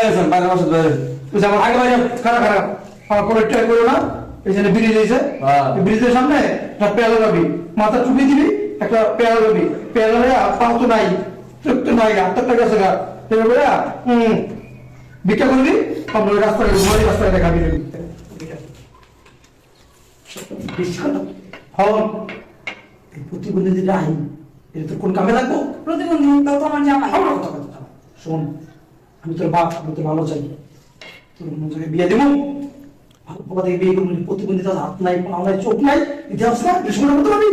গেছেন বাইরে বসে বাইরে তুই আমার আগে বাইরে খারাপ খারাপ আমার করে ট্রাই করো না এখানে ব্রিজ আছে ব্রিজের সামনে একটা পেয়ালা রবি মাথা চুপি দিবি একটা পেয়ালা রবি পেয়ালা পাও তো নাই চোখ তো নাই হাতটা গেছে গা বলে ভিক্ষা করবি আপনার রাস্তায় ঘুমালি রাস্তায় দেখাবি হন এই প্রতিবন্ধী যেটা আইন এটা তোর কোন কামে লাগবো প্রতিবন্ধী তাও তো আমার জামাই। শোন আমি তোর বাপ আমি তোর ভালো চাই তোর মন থেকে বিয়ে দেবো ভালো বাবা থেকে বিয়ে করবি প্রতিবন্ধী তার হাত নাই পা নাই চোখ নাই ইতিহাস না বিষ্ণু করতে পারবি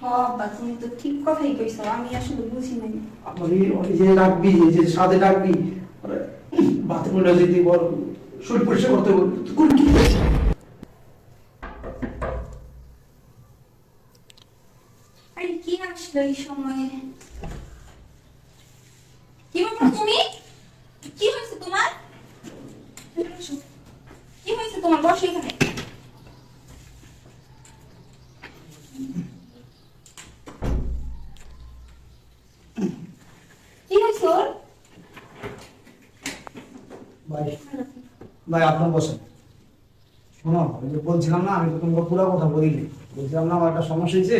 বাবা তুমি তো ঠিক কথাই কইছো, আমি আসলে বুঝি নাই। আপনি ওই যে রাখবি যে সাথে রাখবি বাথরুমে যেতে বল শরীর পরিষ্কার করতে বল কোন কি আরে কি আসলো এই সময়ে? কি ব্যাপার তুমি? কি হয়েছে তোমার? কি হয়েছে তোমার? বসো এখানে। কি হয়েছে ওর? ভাই ভাই আপনার বসেন শোনো ওই যে বলছিলাম না আমি তো তোমাকে পুরো কথা বলিনি বলছিলাম না আমার একটা সমস্যা হয়েছে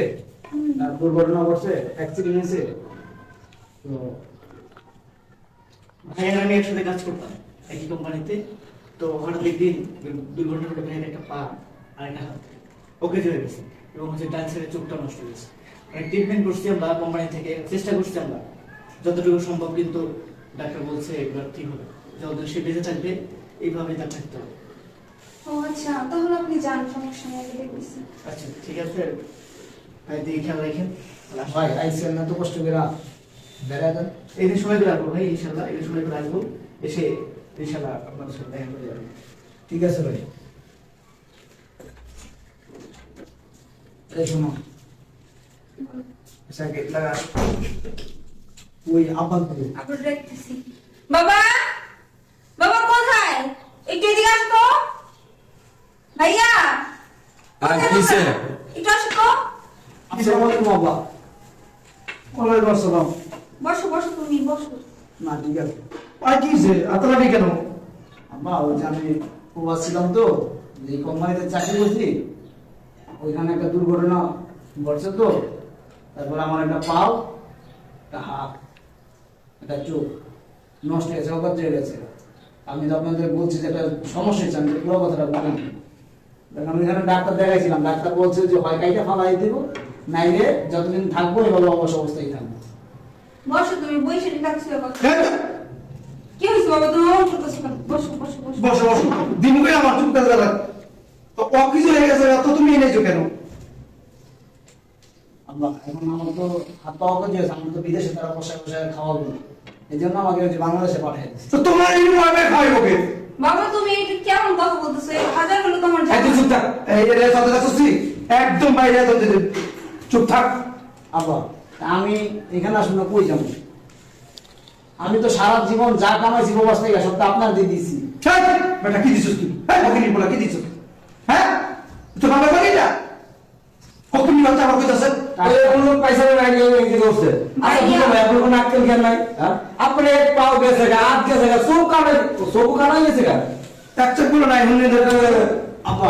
দুর্ঘটনা ঘটছে অ্যাক্সিডেন্ট হয়েছে তো ভাইয়ের আমি একসাথে কাজ করতাম একই কোম্পানিতে। তো হঠাৎ একদিন দুর্ঘটনা ঘটে ভাইয়ের একটা পা আর একটা হাত ওকে হয়ে গেছে এবং হচ্ছে ডান সাইডের চোখটা নষ্ট হয়ে গেছে। ট্রিটমেন্ট করছি আমরা কোম্পানি থেকে, চেষ্টা করছি আমরা যতটুকু সম্ভব, কিন্তু ডাক্তার বলছে এবার ঠিক হবে, যতদিন সে বেঁচে থাকবে এইভাবে তার থাকতে হবে। ও আচ্ছা, তাহলে আপনি যান, সমস্যা নেই, আমি দেখতেছি। আচ্ছা ঠিক আছে, ভাই দিকে খেয়াল রাখেন। ভাই আইসেন না তো কষ্ট করে বেড়ায় দেন এই দিন সময় করে আসবো ভাই, ইনশাল্লাহ এই দিন সময় করে আসবো, এসে ইনশাল্লাহ আপনাদের সাথে দেখা করে যাবেন। ঠিক আছে ভাই এই শোনো আচ্ছা গেট লাগা ওই আপান করে আবার দেখতেছি। বাবা, বাবা কোথায়? একটু এদিকে আসো। ভাইয়া আর কিসে একটু আসো তো। আসসালামু আলাইকুম আব্বা ওয়ালাইকুম আসসালাম বসো বসো, তুমি বসো। না ঠিক আছে আর কি হয়েছে এতটাই কেন আব্বা ওই যে আমি প্রবাস ছিলাম তো যে কোম্পানিতে চাকরি করছি ওইখানে একটা দুর্ঘটনা ঘটছে তো তারপর আমার একটা পাও একটা হাত একটা চোখ নষ্ট হয়েছে অকাজ হয়ে গেছে আমি তো আপনাদের বলছি যে একটা সমস্যা হয়েছে আমি পুরো কথাটা বলেন দেখেন আমি এখানে ডাক্তার দেখাইছিলাম ডাক্তার বলছে যে হয় কাইটা ফালাই দিব নাইলে যতদিন থাকবো এভাবে অবশ্য অবস্থায় থাকবো বসো, তুমি বসে থাকছো। কি হয়েছে বাবা, তুমি আমার করতেছো কেন? বসো বসো বসো। বসো বসো দিন করে আমার চুপ কাজ লাগা তো অকিজ হয়ে গেছে তো তুমি এনেছো কেন আব্বা এখন আমার তো হাত পা অকাজ হয়েছে আমার তো বিদেশে তারা বসে বসে খাওয়াবো এই জন্য আমাকে ওই যে বাংলাদেশে পাঠিয়ে দিচ্ছে তো তোমার এই ভাবে খাওয়াবো কে বাবা তুমি এটা কেমন কথা বলতেছো? এই হাজার হলো তোমার এই জামাই। তুই চুপ থাক এই রে সাথে যাচ্ছিস একদম বাইরে যেতে দে চুপ থাক আব্বা আমি এখানে আসলে না কই যাবো আমি তো সারা জীবন যা কামাইছি প্রবাস থেকে সব তো আপনার দিয়ে দিয়েছি বেটা কি দিছিস তুই হ্যাঁ ভগিনী বলা কি দিছিস হ্যাঁ তো বাবা বলি না কতনি বাচ্চা আমার কইতাছে আরে কোন পয়সা নাই কি করছে আচ্ছা বুঝো ভাই আপনার কোন আক্কেল জ্ঞান নাই হ্যাঁ আপনি এক পাও গেছে গা হাত গেছে গা সব কাটা গেছে গা টাকচাক গুলো নাই হুনে আপা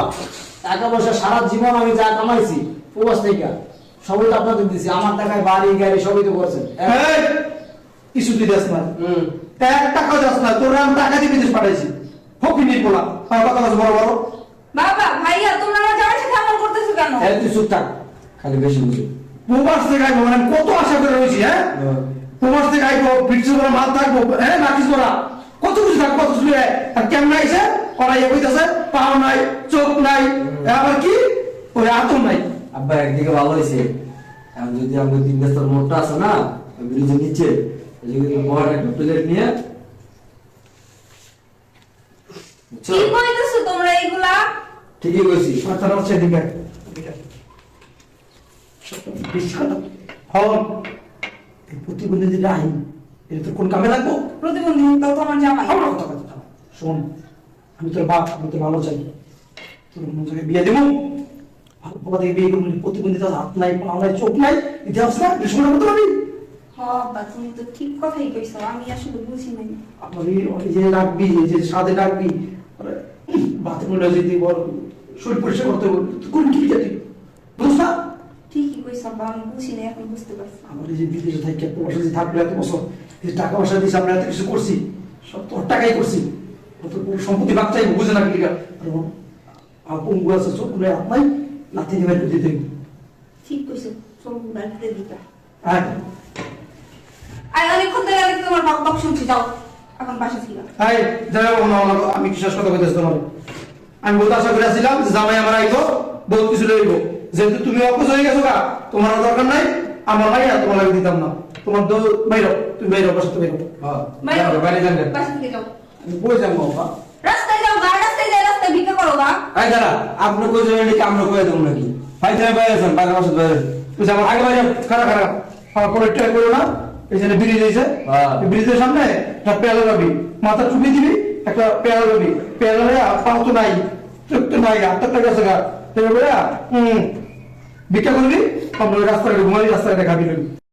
টাকা পয়সা সারা জীবন আমি যা কামাইছি প্রবাস থেকে সবই তো আপনাদের দিছি আমার টাকায় বাড়ি গাড়ি সবই তো করছেন এই কিছু তুই দাস না এক টাকা দাস না তোর আমি টাকা দিয়ে বিদেশ পাঠাইছি ফকিনি বলা আমার কথা বড় বড় বাবা ভাইয়া তোমরা আমার জামাইয়ের সাথে এমন করতেছো কেন? এই তুই চুপ থাক খালি বেশি বুঝি প্রবাস থেকে আইবো মানে কত আশা করে রয়েছি হ্যাঁ প্রবাস থেকে আইবো পিঠে করে মাল থাকবো হ্যাঁ নাকিস করা কত কিছু থাকবো কত কিছু আর কেমন আইছে ওরা ইয়ে কইতাছে পাও নাই চোখ নাই আবার কি ওই হাতও নাই আব্বা একদিকে ভালো হয়েছে এখন যদি আমাদের 3 বছর মোটটা আছে না ব্রিজের নিচে বড় একটা প্লেট নিয়ে কি কইতেছো তোমরা এগুলা? ঠিকই কইছি মাথাটা হচ্ছে এদিকে হন এই প্রতিবন্ধী যেটা আইন এটা তোর কোন কামে লাগবো প্রতিবন্ধী তাও তো আমার জামাই। আমার কথা কথা শোন আমি তোর বাপ আমি তোর ভালো চাই তোর মন থেকে বিয়ে দেবো ভালো বাবা থেকে বিয়ে করবি প্রতিবন্ধী তার হাত নাই পা নাই চোখ নাই ইতিহাস না বিষ্ণু করতে পারবি হ আব্বা তুমি তো ঠিক কথাই কইছো, আমি আসলে বুঝি নাই। আমার এই যে রাখবি, এই যে সাদে রাখবি, বাথরুমে যদি বল শরীর পরিষ্কার করতে বল, কোন কি জানি বুঝছ না? ঠিকই কইছো আব্বা, আমি বুঝি নাই, এখন বুঝতে পারছি। আমার এই যে বিদেশে থাকি এত বছর যে থাকলে এত বছর এই যে টাকা পয়সা দিয়েছি, আমরা এত কিছু করছি, সব তোর টাকাই করছি। ও তো পুরো সম্পত্তি ভাগ চাইবো, বুঝে না কি লিগা? আর পঙ্গু আছে, চোখ খুলে হাত নাই, লাথি দিয়ে বের করে দিতে হইব। ঠিক কইছো, চল বাড়িতে দিতা। হ্যাঁ আর অনেকক্ষণ ধরে আমি তোমার বক বক শুনছি, যাও এখন বাসা ছিল। হ্যাঁ যাও না, আমি কি শেষ কথা কইতেছি তোমার? আমি বহুত আশা করে আসছিলাম যে জামাই আমার আইবো, বহুত কিছু লইব। যেহেতু তুমি অপোজ হয়ে গেছো গা, তোমার আর দরকার নাই, আমার নাই, আর তোমার লাগে দিতাম না। তোমার তো বাইরো, তুমি বাইরো, বাসাতে বাইরো। হ্যাঁ বাইরে বাইরে যান বাসা থেকে যাও। আমি কই যাবো বাবা? রাস্তায় যাও গা, রাস্তায় যাই, রাস্তায় ভিক্ষা করো গা। আই দাঁড়া, আপনি কই যাবেন নাকি আমরা কই দেবো নাকি? ভাই তুমি বাইরে আছেন, বাইরে বসে বাইরে। তুই যাবো আগে বাইরে, খারাপ খারাপ আমার কোনো ট্রাই করো না। এই যে ব্রিজ হয়েছে, হ্যাঁ। ব্রিজের সামনে একটা পেয়ালা যাবি, মাথা টুপি দিবি, একটা পেয়ালা যাবি, পেয়ালা পাও তো নাই, চোখ তো নাই, হাতটা টাকা আছে গা, ভিক্ষা করবি, আমরা রাস্তাঘাটে ঘুমাই, রাস্তাঘাটে খাবি।